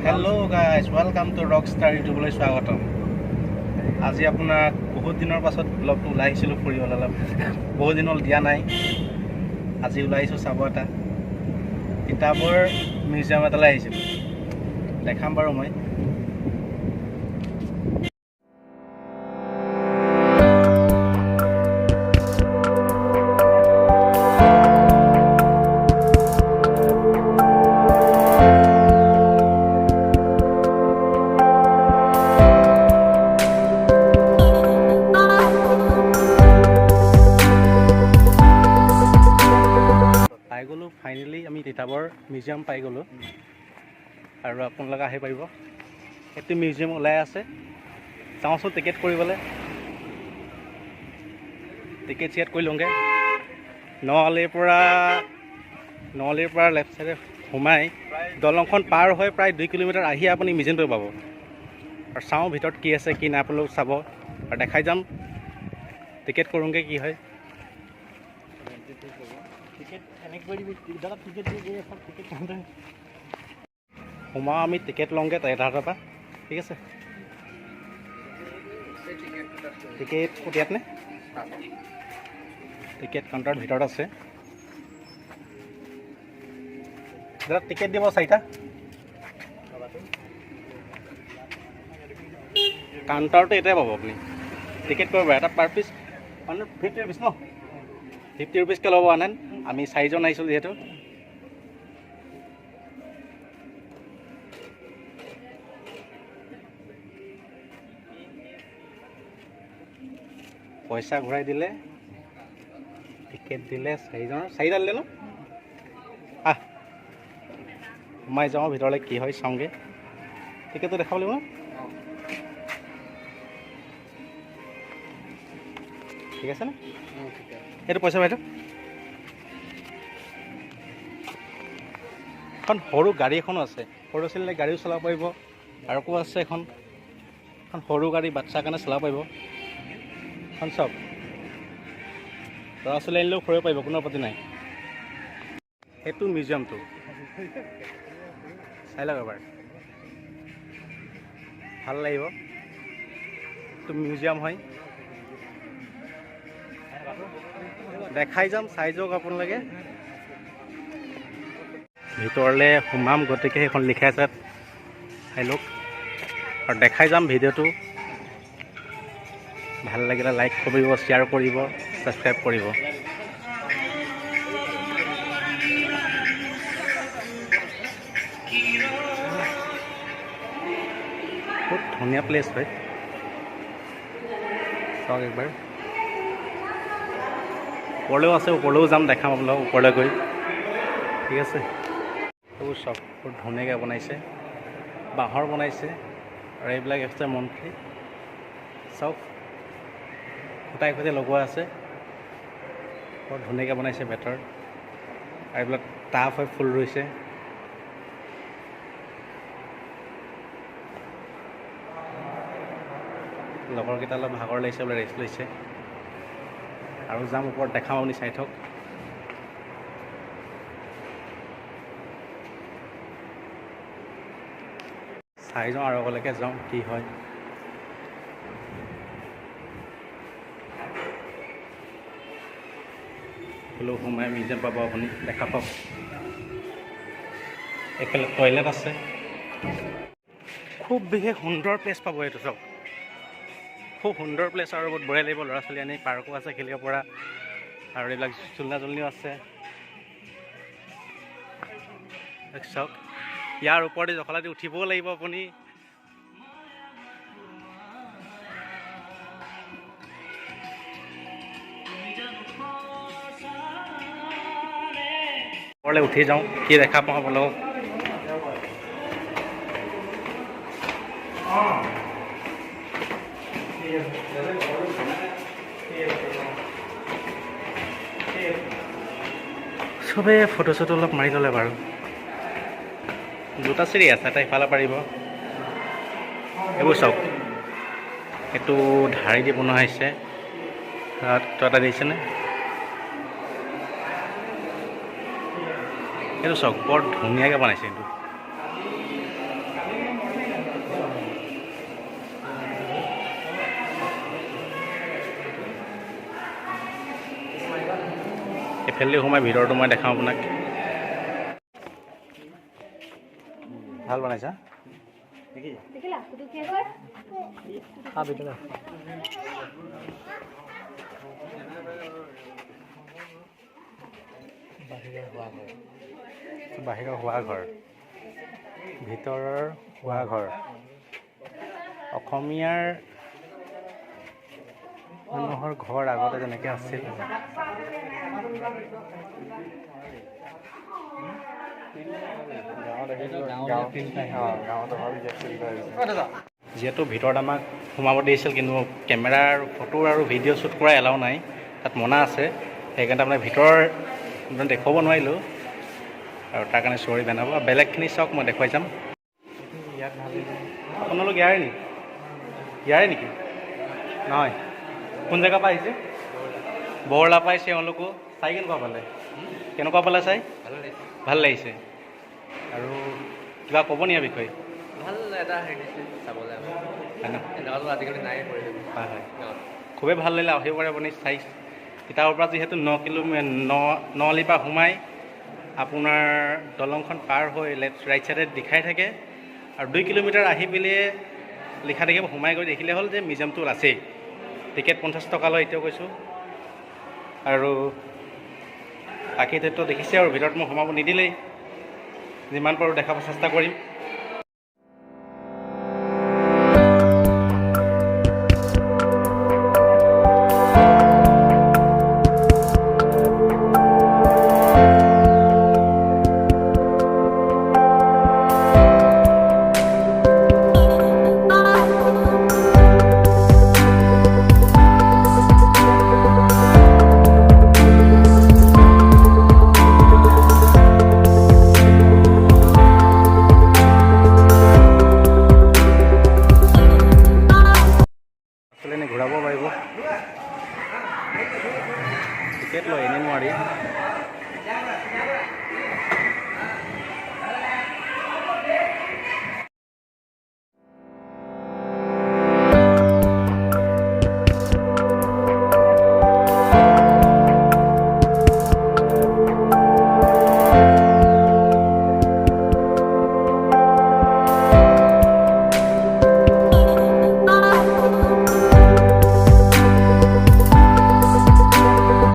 Hello' guys, welcome to Rockstar ইউটিউবলৈ স্বাগতম। আজি আপোনাক বহুত দিনৰ পাছত ব্লগটো ওলাই আহিছিলোঁ ফুৰিবলৈ। অলপ বহুত দিন হ'ল দিয়া নাই। আজি ওলাই আহিছোঁ চাব এটা তিতাবৰ মিউজিয়াম এটালৈ আহিছিলোঁ। দেখাম বাৰু মই। পাই গ'লোঁ ফাইনেলি, আমি তিতাবৰ মিউজিয়াম পাই গ'লোঁ আৰু আপোনালোকে আহি পাৰিব। সেইটো মিউজিয়াম ওলাই আছে, যাওঁচোন টিকেট কৰিবলৈ। টিকেট চিকেট কৰি লওঁগৈ। নআলিৰ পৰা লেফ্ট চাইডে সোমাই দলংখন পাৰ হৈ প্ৰায় 2 কিলোমিটাৰ আহি আপুনি মিউজিয়ামটো পাব। আৰু চাওঁ ভিতৰত কি আছে কি নাই, আপোনালোক চাব আৰু দেখাই যাম। টিকেট কৰোঁগৈ কি হয়। সোমাওঁ আমি, টিকেট লওঁগৈ এটা হাতৰ পৰা। ঠিক আছে, টিকেট ক'ত ইয়াত নে? টিকেট কাউণ্টাৰৰ ভিতৰত আছে। দাদা টিকেট দিব 4টা। কাউণ্টাৰটো এটাই পাব আপুনি। টিকেট কৰিব এটা পাৰ পিচ 150 ৰুপিছ ন? 50 ৰুপিছকৈ ল'ব। আনেন আমি 4জন আহিছোঁ যিহেতু। পইচা ঘূৰাই দিলে, টিকেট দিলে 4টা দিলে ন? সোমাই যাওঁ ভিতৰলৈ, কি হয় চাওঁগৈ। টিকেটটো দেখাব লাগিব। ঠিক আছে নে? সেইটো পইচা বাইদেউ। এখন সৰু গাড়ী এখনো আছে, সৰু ছোৱালীলে গাড়ীও চলাব পাৰিব। আৰু আকৌ আছে এখন সৰু গাড়ী, বাচ্ছাৰ কাৰণে চলাব পাৰিব। এখন চব ল'ৰা ছোৱালী আনিলেও ফুৰিব পাৰিব, কোনো আপত্তি নাই। সেইটো মিউজিয়ামটো চাই লওক এবাৰ, ভাল লাগিব। এইটো মিউজিয়াম হয়, দেখাই যাম, চাই যাওক আপোনালোকে। ভিতৰলৈ সোমাম, গতিকে সেইখন লিখাই আছে চাই লওক আৰু দেখাই যাম। ভিডিঅ'টো ভাল লাগিলে লাইক কৰিব, শ্বেয়াৰ কৰিব, ছাবস্ক্ৰাইব কৰিব। বহুত ধুনীয়া প্লেচ হয়, চাওক একবাৰ। ওপৰলৈও আছে, ওপৰলৈও যাম, দেখাম আপোনালোক ওপৰলৈ গৈ। ঠিক আছে, এইবোৰ চব বহুত ধুনীয়াকৈ বনাইছে, বাঁহৰ বনাইছে। আৰু এইবিলাক আছে মন্ত্ৰী, চব খুঁটাই খুঁটাই লগোৱা আছে, বৰ ধুনীয়াকৈ বনাইছে বেতৰ। আৰু এইবিলাক টাব হয়, ফুল ৰুইছে। লগৰকেইটা অলপ ভাগৰ লাগিছে বোলে, ৰেষ্ট লৈছে। আৰু যাম ওপৰত, দেখাম, আপুনি চাই থওক। চাই যাওঁ আৰু আগলৈকে যাওঁ কি হয়। হ'লেও সোমাই মিউজিয়াম পাব আপুনি, দেখা পাব। এইফালে টয়লেট আছে, খুব বিশেষ সুন্দৰ প্লেচ পাব এইটো চব। খুব সুন্দৰ প্লেচ আৰু বহুত বঢ়িয়া লাগিব। ল'ৰা ছোৱালী আনি পাৰ্কো আছে খেলিব পৰা, আৰু এইবিলাক ঝুলনা ঝুলনিও আছে। চাওক, ইয়াৰ ওপৰতে জখলাদি উঠিবও লাগিব আপুনি। ওপৰলৈ উঠি যাওঁ, কি দেখা পাওঁ আপোনালোকক। চবেই ফটো চটো অলপ মাৰি ল'লে বাৰু। 2টা চিৰি আছে, এটা ইফালে পাৰিব। এইবোৰ চাওক, এইটো ঢাৰি দি বনোৱা হৈছে। তই এটা দিছেনে? এইটো চাওক, বৰ ধুনীয়াকৈ বনাইছে এইটো। এইফালেদি সোমাই ভিতৰটো মই দেখাওঁ আপোনাক। ভাল বনাইছা বাহিৰৰ শোৱা ঘৰ, ভিতৰৰ শোৱা ঘৰ। অসমীয়াৰ মানুহৰ ঘৰ আগতে যেনেকৈ আছিল যিহেতু ভিতৰত আমাক সোমাব দিছিল, কিন্তু কেমেৰাৰ ফটো আৰু ভিডিঅ' শ্বুট কৰা এলাও নাই, তাত মনা আছে। সেইকাৰণে আপোনাৰ ভিতৰৰ দেখুৱাব নোৱাৰিলোঁ আৰু তাৰ কাৰণে চৰি জনাব। বেলেগখিনি চাওক, মই দেখুৱাই যাম। ইয়াত আপোনালোক ইয়াৰে নেকি? নহয়, কোন জেগাৰ পৰা আহিছে? বৰলা পৰা আহিছে এওঁলোকো। চাই কেনেকুৱা পালে চাই? ভাল লাগিছে। আৰু কিবা ক'ব নি ইয়াৰ বিষয়ে? ভাল এটা হেৰি দিছে চাবলৈ, আজিকালি নাই। হয় হয়, খুবেই ভাল লাগিলে। আহিব পাৰে আপুনি চাই। তিতাবৰ পৰা যিহেতু 9 আলিৰ পৰা সোমাই আপোনাৰ দলংখন পাৰ হৈ ৰাইট ছাইডে দেখাই থাকে, আৰু 2 কিলোমিটাৰ আহি পেলাই লিখা থাকিব, সোমাই গৈ দেখিলে হ'ল যে মিউজিয়ামটো আছেই। টিকেট 50 টকা লয় এতিয়াও কৈছোঁ। আৰু বাকী তথ্য দেখিছে, আৰু ভিতৰত মই সোমাব নিদিলেই। যিমান পাৰোঁ দেখাব চেষ্টা কৰিম।